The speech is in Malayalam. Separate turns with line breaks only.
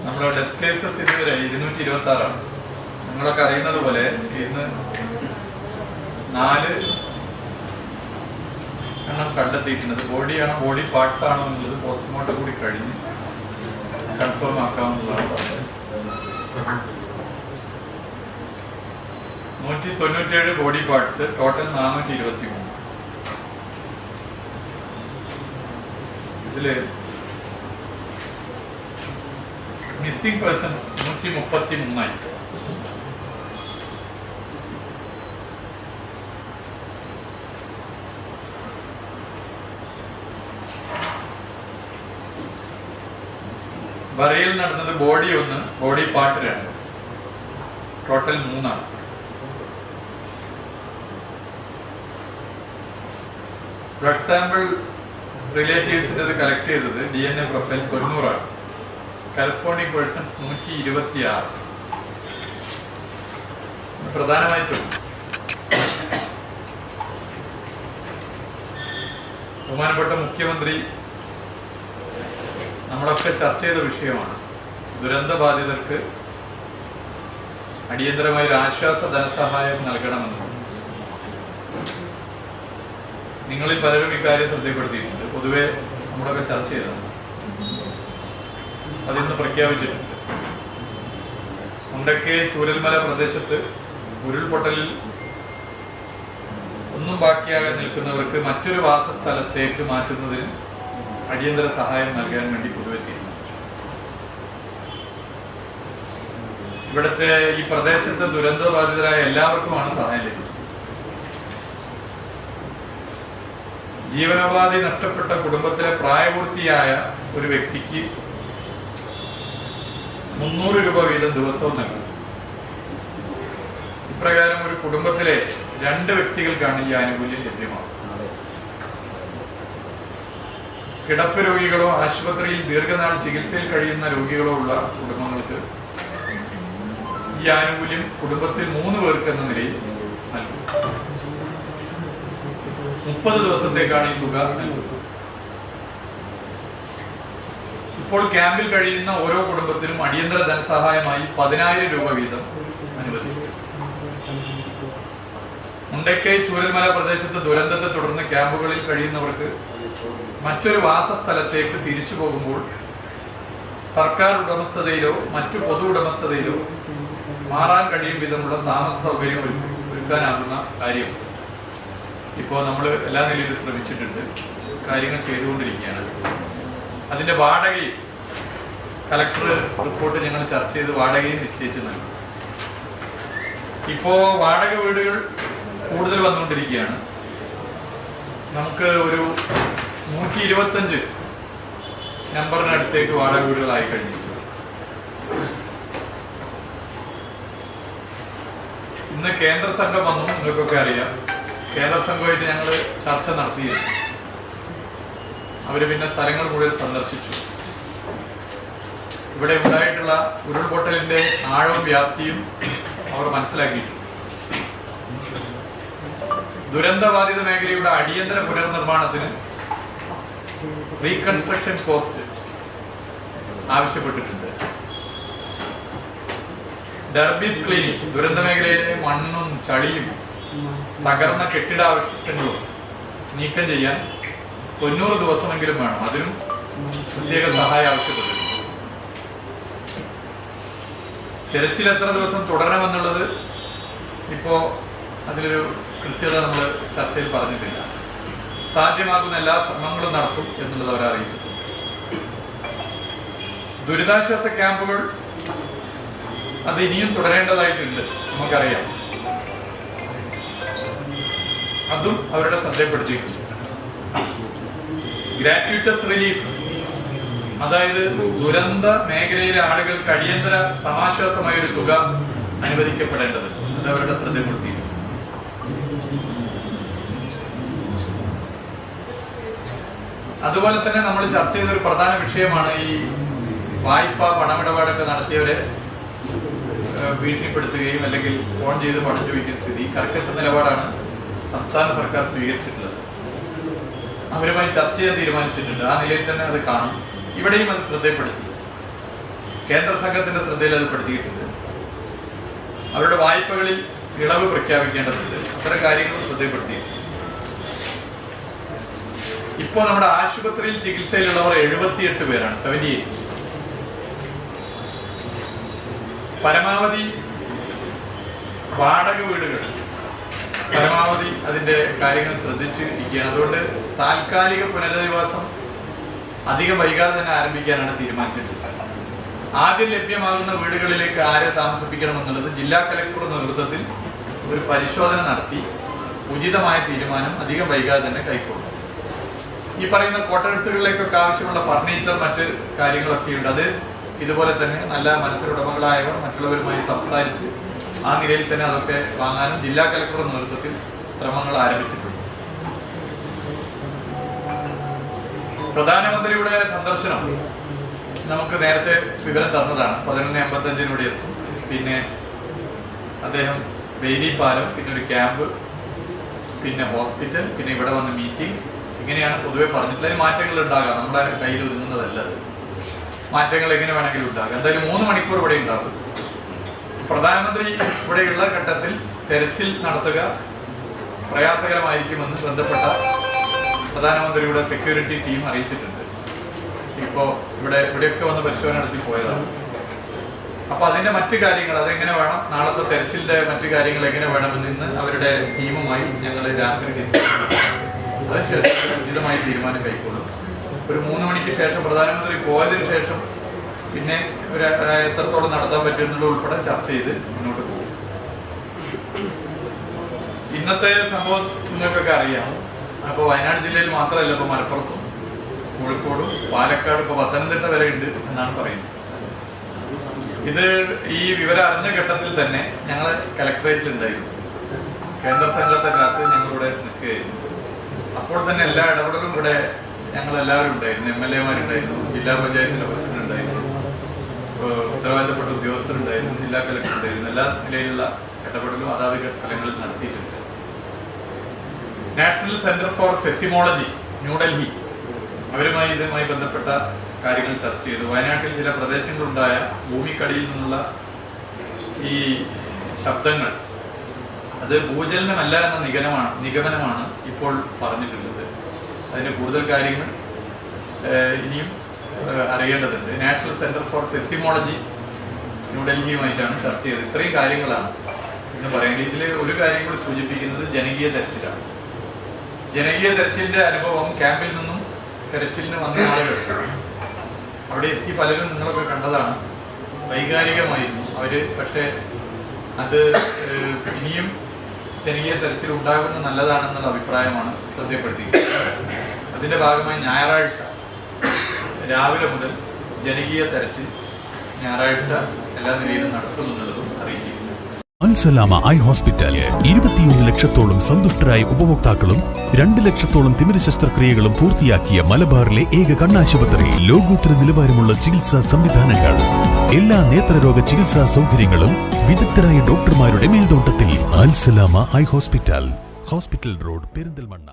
നമ്മുടെ ഡെത്ത് കേസസ് ഇതുവരെ 226 നിങ്ങളൊക്കെ അറിയുന്നത് പോലെ ഇന്ന് 4 എണ്ണം കണ്ടെത്തിയിട്ടുള്ളത്. ബോഡി പാർട്സ് ആണോ എന്നുള്ളത് പോസ്റ്റ്മോർട്ടം കൂടി കഴിഞ്ഞ് കൺഫേം ആക്കാവുന്നതാണ് പറഞ്ഞത്. 197 ബോഡി പാർട്സ്, ടോട്ടൽ 423. ഇതില് മിസ്സിംഗ് പേഴ്സൺസ് 133. ബറിയൽ നടന്നത് body 1, body part 2, total 3. Blood sample റിലേറ്റീവ്സിൻ്റെ കളക്ട് ചെയ്തത് DNA പ്രൊഫൈൽ 90. Corresponding persons 126. പ്രധാനമായിട്ടും ബഹുമാനപ്പെട്ട മുഖ്യമന്ത്രി നമ്മളൊക്കെ ചർച്ച ചെയ്ത വിഷയമാണ്. ദുരന്ത ബാധിതർക്ക് അടിയന്തരമായ ഒരു ആശ്വാസ ധനസഹായം നൽകണമെന്ന് നിങ്ങളിൽ പലരും ഇക്കാര്യം ശ്രദ്ധപ്പെടുത്തിയിട്ടുണ്ട്. പൊതുവെ നമ്മളൊക്കെ ചർച്ച ചെയ്തതാണ്. അതിന്ന് പ്രഖ്യാപിച്ചിട്ടുണ്ട്. മുണ്ടക്കൈ ചൂരൽമല പ്രദേശത്ത് ഉരുൾപൊട്ടലിൽ ഒന്നും ബാക്കിയാകാൻ നിൽക്കുന്നവർക്ക് മറ്റൊരു വാസസ്ഥലത്തേക്ക് മാറ്റുന്നതിന് അടിയന്തര സഹായം നൽകാൻ വേണ്ടി പൊതുവെ തീരുമാനിച്ചു. ഇവിടുത്തെ ഈ പ്രദേശത്തെ ദുരന്തബാധിതരായ എല്ലാവർക്കുമാണ് സഹായം ലഭിച്ചത്. ജീവനോപാധി നഷ്ടപ്പെട്ട കുടുംബത്തിലെ പ്രായപൂർത്തിയായ ഒരു വ്യക്തിക്ക് 300 രൂപ വീതം ദിവസവും നൽകും. ഇപ്രകാരം ഒരു കുടുംബത്തിലെ 2 വ്യക്തികൾക്കാണ് ഈ ആനുകൂല്യം ലഭ്യമാകുന്നത്. കിടപ്പ് രോഗികളോ ആശുപത്രിയിൽ ദീർഘനാൾ ചികിത്സയിൽ കഴിയുന്ന രോഗികളോ ഉള്ള കുടുംബങ്ങൾക്ക് ഈ ആനുകൂല്യം കുടുംബത്തിൽ 3 പേർക്ക് എന്ന നിലയിൽ നൽകും. 30 ദിവസത്തേക്കാണ് ഈ തുക നൽകുന്നത്. ഇപ്പോൾ ക്യാമ്പിൽ കഴിയുന്ന ഓരോ കുടുംബത്തിനും അടിയന്തര ധനസഹായമായി 10,000 രൂപ വീതം അനുവദിച്ചു. മുണ്ടക്കൈ ചൂരൽമല പ്രദേശത്ത് ദുരന്തത്തെ തുടർന്ന് ക്യാമ്പുകളിൽ കഴിയുന്നവർക്ക് മറ്റൊരു വാസസ്ഥലത്തേക്ക് തിരിച്ചു പോകുമ്പോൾ സർക്കാർ ഉടമസ്ഥതയിലോ മറ്റു പൊതു ഉടമസ്ഥതയിലോ മാറാൻ കഴിയും വിധമുള്ള താമസ സൗകര്യം ഒരുക്കാനാകുന്ന കാര്യം ഇപ്പോൾ നമ്മൾ എല്ലാ നിലയിലും ശ്രമിച്ചിട്ടുണ്ട്. കാര്യങ്ങൾ ചെയ്തുകൊണ്ടിരിക്കുകയാണ്. അതിൻ്റെ വാടകയും കലക്ടർ റിപ്പോർട്ട് ഞങ്ങൾ ചർച്ച ചെയ്ത് വാടകയും നിശ്ചയിച്ചു നൽകും. ഇപ്പോൾ വാടക വീടുകൾ കൂടുതൽ വന്നുകൊണ്ടിരിക്കുകയാണ്. നമുക്ക് ഒരു 125 നമ്പറിനടുത്തേക്ക് വാടക വീടുകളായി കഴിഞ്ഞു. ഇന്ന് കേന്ദ്ര സംഘം വന്നു, നിങ്ങൾക്കൊക്കെ അറിയാം. കേന്ദ്ര സംഘമായിട്ട് ഞങ്ങൾ ചർച്ച നടത്തിയിരുന്നു. അവർ പിന്നെ സ്ഥലങ്ങൾ മുഴുവൻ സന്ദർശിച്ചു. ഇവിടെ ഉണ്ടായിട്ടുള്ള ഉരുൾപൊട്ടലിന്റെ ആഴവും വ്യാപ്തിയും അവർ മനസ്സിലാക്കിയിട്ടുണ്ട്. ദുരന്തബാധിത മേഖലയുടെ അടിയന്തര പുനർനിർമ്മാണത്തിന് റീകൺസ്ട്രക്ഷൻ കോസ്റ്റ് ആവശ്യപ്പെട്ടിട്ടുണ്ട്. ഡർബീസ് ക്ലിനിക് ദുരന്ത മേഖലയിലെ മണ്ണും ചളിയും തകർന്ന കെട്ടിടാവശിഷ്ടങ്ങളും നീക്കം ചെയ്യാൻ 90 ദിവസമെങ്കിലും വേണം. അതിനും പ്രത്യേക സഹായം ആവശ്യപ്പെട്ടിട്ടുണ്ട്. തിരച്ചിൽ എത്ര ദിവസം തുടരണമെന്നുള്ളത് ഇപ്പോൾ അതിലൊരു കൃത്യത നമ്മൾ ചർച്ചയിൽ പറഞ്ഞിട്ടില്ല. സാധ്യമാകുന്ന എല്ലാ ശ്രമങ്ങളും നടത്തും എന്നുള്ളത് അവരെ അറിയിച്ചിട്ടുണ്ട്. ദുരിതാശ്വാസ ക്യാമ്പുകൾ അത് ഇനിയും തുടരേണ്ടതായിട്ടുണ്ട്, നമുക്കറിയാം. അതും അവരുടെ ശ്രദ്ധപ്പെടുത്തിയിട്ടുണ്ട്. ഗ്രാറ്റുവിറ്റസ് റിലീഫ്, അതായത് ദുരന്ത മേഖലയിലെ ആളുകൾക്ക് അടിയന്തര സമാശ്വാസമായ ഒരു തുക അനുവദിക്കപ്പെടേണ്ടതുണ്ട്. അത് അവരുടെ ശ്രദ്ധപ്പെടുത്തിയിട്ടുണ്ട്. അതുപോലെ തന്നെ നമ്മൾ ചർച്ച ചെയ്ത ഒരു പ്രധാന വിഷയമാണ് ഈ വായ്പ പണമിടപാടൊക്കെ നടത്തിയവരെ ഭീഷണിപ്പെടുത്തുകയും അല്ലെങ്കിൽ ഫോൺ ചെയ്ത് പണം ചോദിക്കുന്ന സ്ഥിതി. കർക്കശ നിലപാടാണ് സംസ്ഥാന സർക്കാർ സ്വീകരിച്ചിട്ടുള്ളത്. അവരുമായി ചർച്ച ചെയ്യാൻ തീരുമാനിച്ചിട്ടുണ്ട്. ആ നിലയിൽ തന്നെ അത് കാണും. ഇവിടെയും അത് ശ്രദ്ധപ്പെടുത്തി. കേന്ദ്ര സംഘത്തിന്റെ ശ്രദ്ധയിൽ അത് പെടുത്തിയിട്ടുണ്ട്. അവരുടെ വായ്പകളിൽ ഇളവ് പ്രഖ്യാപിക്കേണ്ടതുണ്ട്. അത്തരം കാര്യങ്ങൾ ശ്രദ്ധപ്പെടുത്തിയിട്ടുണ്ട്. ഇപ്പോൾ നമ്മുടെ ആശുപത്രിയിൽ ചികിത്സയിലുള്ളവർ 78 പേരാണ്, 78. പരമാവധി വാടക വീടുകൾ പരമാവധി അതിന്റെ കാര്യങ്ങൾ ശ്രദ്ധിച്ച് ഇരിക്കുകയാണ്. അതുകൊണ്ട് താൽക്കാലിക പുനരധിവാസം അധികം വൈകാതെ തന്നെ ആരംഭിക്കാനാണ് തീരുമാനിച്ചിട്ടുള്ളത്. ആദ്യം ലഭ്യമാകുന്ന വീടുകളിലേക്ക് ആരെ താമസിപ്പിക്കണമെന്നുള്ളത് ജില്ലാ കലക്ടറുടെ നേതൃത്വത്തിൽ ഒരു പരിശോധന നടത്തി ഉചിതമായ തീരുമാനം അധികം വൈകാതെ തന്നെ കൈക്കൊള്ളും. ഈ പറയുന്ന ക്വാർട്ടേഴ്സുകളിലേക്കൊക്കെ ആവശ്യമുള്ള ഫർണിച്ചർ, മറ്റ് കാര്യങ്ങളൊക്കെയുണ്ട്. അത് ഇതുപോലെ തന്നെ നല്ല മനസ്സിലുടമകളായവർ മറ്റുള്ളവരുമായി സംസാരിച്ച് ആ നിലയിൽ തന്നെ അതൊക്കെ വാങ്ങാനും ജില്ലാ കലക്ടറുടെ നേതൃത്വത്തിൽ ശ്രമങ്ങൾ ആരംഭിച്ചിട്ടുണ്ട്. പ്രധാനമന്ത്രിയുടെ സന്ദർശനം നമുക്ക് നേരത്തെ വിവരം തന്നതാണ്. 11:55 എത്തും. പിന്നെ അദ്ദേഹം വേലി പാലം, പിന്നെ ഒരു ക്യാമ്പ്, പിന്നെ ഹോസ്പിറ്റൽ, പിന്നെ ഇവിടെ വന്ന് മീറ്റിംഗ്, ഇങ്ങനെയാണ് പൊതുവെ പറഞ്ഞിട്ടുള്ള. അതിന് മാറ്റങ്ങൾ ഉണ്ടാകാം, നമ്മുടെ കയ്യിൽ ഒതുങ്ങുന്നതല്ല. മാറ്റങ്ങൾ എങ്ങനെ വേണമെങ്കിലും ഉണ്ടാകാം. എന്തായാലും 3 മണിക്കൂർ ഇവിടെ ഉണ്ടാകും. പ്രധാനമന്ത്രി ഇവിടെയുള്ള ഘട്ടത്തിൽ തെരച്ചിൽ നടത്തുക പ്രയാസകരമായിരിക്കുമെന്ന് ബന്ധപ്പെട്ട പ്രധാനമന്ത്രിയുടെ സെക്യൂരിറ്റി ടീം അറിയിച്ചിട്ടുണ്ട്. ഇപ്പോൾ ഇവിടെയൊക്കെ വന്ന് പരിശോധന നടത്തി പോയതാണ്. അപ്പോൾ അതിൻ്റെ മറ്റു കാര്യങ്ങൾ അതെങ്ങനെ വേണം, നാളത്തെ തെരച്ചിലിൻ്റെ മറ്റു കാര്യങ്ങൾ എങ്ങനെ വേണമെന്ന് ഇന്ന് അവരുടെ ടീമുമായി ഞങ്ങൾ രാത്രി അതിനുശേഷം ഉചിതമായി തീരുമാനം കൈക്കൊള്ളും. ഒരു 3 മണിക്ക് ശേഷം പ്രധാനമന്ത്രി പോയതിനു ശേഷം പിന്നെ ഒരു എത്രത്തോളം നടത്താൻ പറ്റുമെന്നുള്ള ഉൾപ്പെടെ ചർച്ച ചെയ്ത് മുന്നോട്ട് പോകും. ഇന്നത്തെ സംഭവം നിങ്ങൾക്കൊക്കെ അറിയാം. അപ്പോൾ വയനാട് ജില്ലയിൽ മാത്രമല്ല, ഇപ്പോൾ മലപ്പുറത്തും കോഴിക്കോടും പാലക്കാട്, ഇപ്പോൾ പത്തനംതിട്ട വരെ ഉണ്ട് എന്നാണ് പറയുന്നത്. ഇത് ഈ വിവരം അറിഞ്ഞ ഘട്ടത്തിൽ തന്നെ ഞങ്ങൾ കലക്ടറേറ്റിലുണ്ടായിരുന്നു. കേന്ദ്ര സംഘത്തെ കാത്ത് ഞങ്ങളിവിടെ നിൽക്കുകയായിരുന്നു. അപ്പോൾ തന്നെ എല്ലാ ഇടപെടലും ഇവിടെ ഞങ്ങളെല്ലാവരും ഉണ്ടായിരുന്നു. MLA മാരുണ്ടായിരുന്നു, ജില്ലാ പഞ്ചായത്തിൻ്റെ പ്രസിഡന്റ് ഉണ്ടായിരുന്നു, ഉത്തരവാദിത്തപ്പെട്ട ഉദ്യോഗസ്ഥരുണ്ടായിരുന്നു, ജില്ലാ കലക്ടർ ഉണ്ടായിരുന്നു. എല്ലാ നിലയിലുള്ള ഇടപെടലും അതാത് സ്ഥലങ്ങളിൽ നടത്തിയിട്ടുണ്ട്. നാഷണൽ സെന്റർ ഫോർ സെസിമോളജി ന്യൂഡൽഹി അവരുമായി ഇതുമായി ബന്ധപ്പെട്ട കാര്യങ്ങൾ ചർച്ച ചെയ്തു. വയനാട്ടിൽ ചില പ്രദേശങ്ങളുണ്ടായ ഭൂമിക്കടിയിൽ നിന്നുള്ള ഈ ശബ്ദങ്ങൾ അത് ഭൂചലനമല്ല എന്ന നിഗമനമാണ് ഇപ്പോൾ പറഞ്ഞിട്ടുള്ളത്. അതിന് കൂടുതൽ കാര്യങ്ങൾ ഇനിയും അറിയേണ്ടതുണ്ട്. നാഷണൽ സെന്റർ ഫോർ സെസിമോളജി ന്യൂഡൽഹിയുമായിട്ടാണ് ചർച്ച ചെയ്തത്. ഇത്രയും കാര്യങ്ങളാണ് എന്ന് പറയുന്നത്. ഇതിൽ ഒരു കാര്യം കൂടി സൂചിപ്പിക്കുന്നത് ജനകീയ തെരച്ചിലാണ്. ജനകീയ തെരച്ചിലിന്റെ അനുഭവം ക്യാമ്പിൽ നിന്നും തെരച്ചിലിന് വന്ന ആളുകൾ അവിടെ എത്തി പലരും നിങ്ങളൊക്കെ കണ്ടതാണ്. വൈകാരികമായിരുന്നു അവര്. പക്ഷേ അത് ഇനിയും ജനകീയ തെരച്ചിൽ ഉണ്ടാകുന്നത് നല്ലതാണെന്നുള്ള അഭിപ്രായമാണ് ശ്രദ്ധപ്പെടുത്തിയിട്ടുള്ളത്. അതിന്റെ ഭാഗമായി ഞായറാഴ്ച രാവിലെ മുതൽ ജനകീയ തെരച്ചിൽ ഞായറാഴ്ച എല്ലാ നിലയിലും നടത്തുമെന്നുള്ളതും അറിയിച്ചിരിക്കുന്നു.
അൽസലാമ ഐ ഹോസ്പിറ്റൽ 21 ലക്ഷത്തോളം സന്തുഷ്ടരായ ഉപഭോക്താക്കളും 2 ലക്ഷത്തോളം തിമിര ശസ്ത്രക്രിയകളും പൂർത്തിയാക്കിയ മലബാറിലെ ഏക കണ്ണാശുപത്രി. ലോകോത്തര നിലവാരമുള്ള ചികിത്സാ സംവിധാനങ്ങൾ, എല്ലാ നേത്രരോഗ ചികിത്സാ സൗകര്യങ്ങളും വിദഗ്ധരായ ഡോക്ടർമാരുടെ മേൽനോട്ടത്തിൽ. Al Salama eye hospital, hospital road, Perinthalmanna.